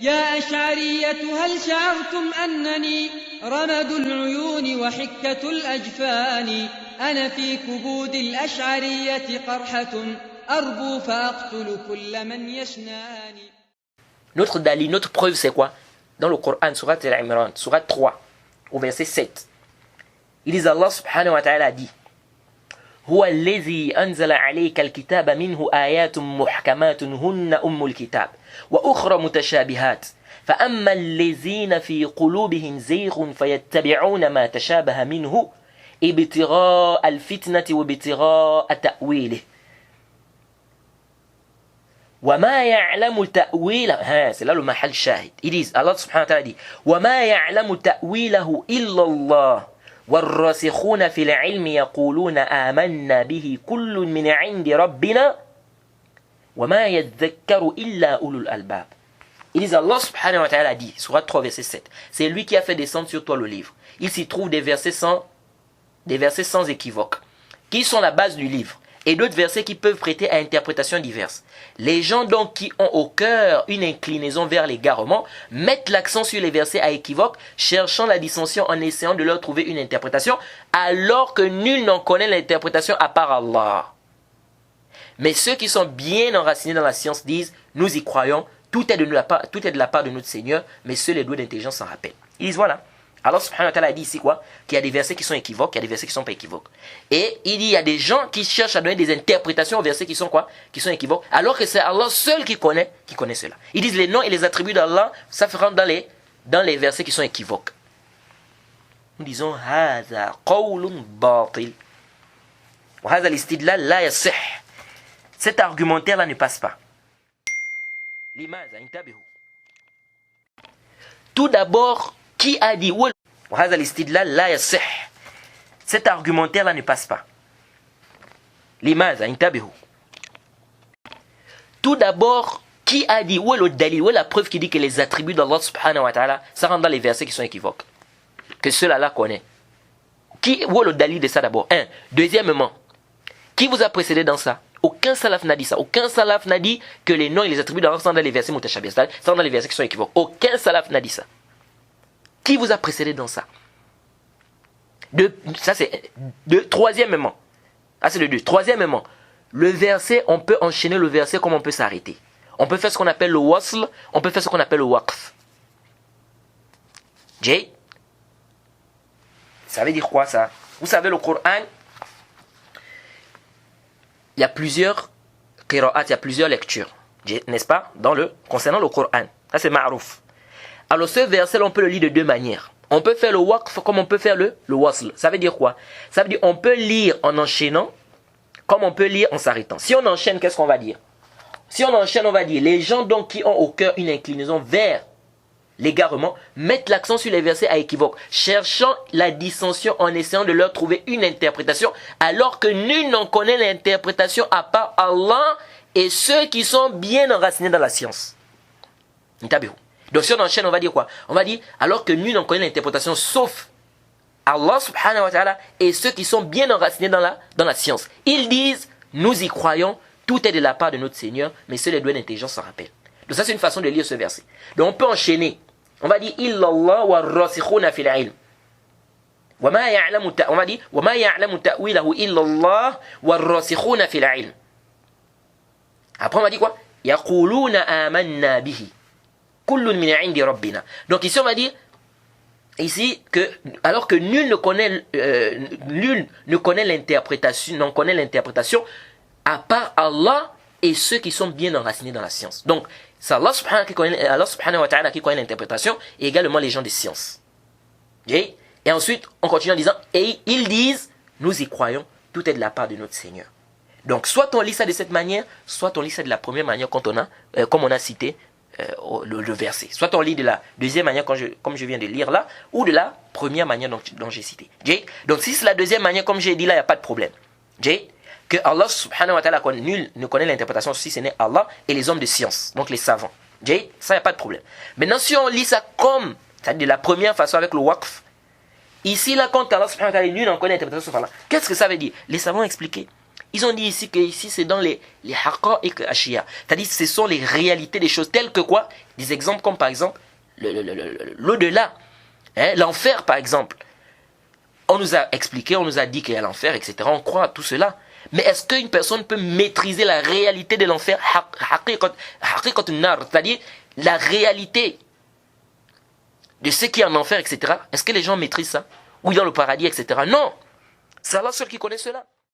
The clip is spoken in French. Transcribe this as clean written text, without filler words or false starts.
يا أشعرية هل شعرتم أنني رمد العيون وحكة الأجفان أنا في كبود الأشعرية قرحة أربو فأقتل كل من يشناني. Notre dalil, notre preuve c'est quoi? Dans le Coran, Surat Al-Imran, Surat 3, au verset 7. Il dit Allah subhanahu wa ta'ala dit هو الذي أنزل عليك الكتاب منه آيات محكمات هن أم الكتاب وأخرى متشابهات فأما الذين في قلوبهم زيغ فيتبعون ما تشابه منه ابتغاء الفتنة وابتغاء تأويله وما يعلم تأويله c'est là le mahal shahid. Ils disent, Allah subhanahu wa ta'ala dit وما يعلم تأويله إلا الله والراسخون في العلم يقولون آمنا به كل من عند ربنا وما يذكر إلا أولو الألباب. Ils disent, Allah subhanahu wa ta'ala dit, Surat 3 verset 7, c'est lui qui a fait descendre sur toi le livre. Il s'y trouve des versets sans équivoque, qui sont la base du livre, et d'autres versets qui peuvent prêter à interprétations diverses. Les gens donc qui ont au cœur une inclinaison vers l'égarement mettent l'accent sur les versets à équivoque, cherchant la dissension en essayant de leur trouver une interprétation, alors que nul n'en connaît l'interprétation à part Allah. Mais ceux qui sont bien enracinés dans la science disent, nous y croyons, tout est de la part de notre Seigneur, mais seuls les doués d'intelligence s'en rappellent. Ils disent, voilà. Allah subhanahu wa ta'ala dit ici quoi? Qu'il y a des versets qui sont équivoques, il y a des versets qui ne sont pas équivoques. Et il dit, il y a des gens qui cherchent à donner des interprétations aux versets qui sont quoi? Qui sont équivoques, alors que c'est Allah seul qui connaît cela. Ils disent les noms et les attributs d'Allah, ça fait rentrer dans les versets qui sont équivoques. Nous disons, هذا قول باطل وهذا الاستدلال لا يصح. Cet argumentaire-là ne passe pas. Tout d'abord, qui a dit cet argumentaire-là ne passe pas. Tout d'abord, qui a dit où est le dalil, où est la preuve qui dit que les attributs d'Allah subhanahu wa ta'ala, ça rentre dans les versets qui sont équivoques, que ceux-là connaît. Où est le dalil de ça d'abord? Deuxièmement, qui vous a précédé dans ça? Aucun salaf n'a dit ça. Aucun salaf n'a dit que les noms et les attributs d'Allah sont dans les versets mutashabih, sont dans les versets qui sont équivoques. Aucun salaf n'a dit ça. Qui vous a précédé dans ça? Ça c'est troisièmement. Ah, c'est le 2. Troisièmement, le verset, on peut enchaîner le verset comme on peut s'arrêter. On peut faire ce qu'on appelle le wasl, on peut faire ce qu'on appelle le waqf. Jay, ça veut dire quoi ça? Vous savez, le Coran, il y a plusieurs qira'at, il y a plusieurs lectures, n'est-ce pas, concernant le Coran. Ça c'est ma'rouf. Alors ce verset, on peut le lire de deux manières. On peut faire le waqf comme on peut faire le wasl. Ça veut dire quoi? Ça veut dire on peut lire en enchaînant comme on peut lire en s'arrêtant. Si on enchaîne, qu'est-ce qu'on va dire? Si on enchaîne, on va dire les gens donc qui ont au cœur une inclinaison vers l'égarement mettent l'accent sur les versets à équivoque, cherchant la dissension en essayant de leur trouver une interprétation, alors que nul n'en connaît l'interprétation à part Allah et ceux qui sont bien enracinés dans la science. Donc si on enchaîne, on va dire quoi? On va dire, alors que nul n'en connaît l'interprétation sauf Allah subhanahu wa ta'ala et ceux qui sont bien enracinés dans la science. Ils disent, nous y croyons, tout est de la part de notre Seigneur, mais seuls les doués d'intelligence s'en rappellent. Donc ça c'est une façon de lire ce verset. Donc on peut enchaîner. On va dire illallah wa rasikhuna fil ilm. On va dire wa ma ya'lamu ta'wilahu illallah wa rasikhuna fil ilm. Après on va dire quoi? Yaquluna amanna bihi kullun min 'indi rabbina. Donc ici on va dire que alors que nul ne connaît l'interprétation à part Allah et ceux qui sont bien enracinés dans la science. Donc c'est Allah subhanahu wa ta'ala qui connaît l'interprétation et également les gens des sciences. Et ensuite, on continue en disant, et ils disent, nous y croyons, tout est de la part de notre Seigneur. Donc, soit on lit ça de cette manière, soit on lit ça de la première manière comme on a cité le verset. Soit on lit de la deuxième manière, comme je viens de lire là, ou de la première manière dont j'ai cité. Donc, si c'est la deuxième manière, comme j'ai dit là, il n'y a pas de problème. Que Allah subhanahu wa ta'ala, nul ne connaît l'interprétation si ce n'est Allah et les hommes de science, donc les savants. Ça, il n'y a pas de problème. Maintenant, si on lit ça comme, c'est-à-dire de la première façon avec le waqf, ici, là, quand Allah subhanahu wa ta'ala, nul n'en connaît l'interprétation sauf Allah, qu'est-ce que ça veut dire? Les savants ont expliqué. Ils ont dit ici que ici c'est dans les haqa'iq ashia. C'est-à-dire ce sont les réalités des choses telles que quoi? Des exemples comme par exemple l'au-delà, hein, l'enfer par exemple. On nous a expliqué, on nous a dit qu'il y a l'enfer, etc. On croit à tout cela. Mais est-ce qu'une personne peut maîtriser la réalité de l'enfer, c'est-à-dire la réalité de ce qui est en enfer, etc. Est-ce que les gens maîtrisent ça? Ou dans le paradis, etc. Non! C'est Allah seul qui connaît cela.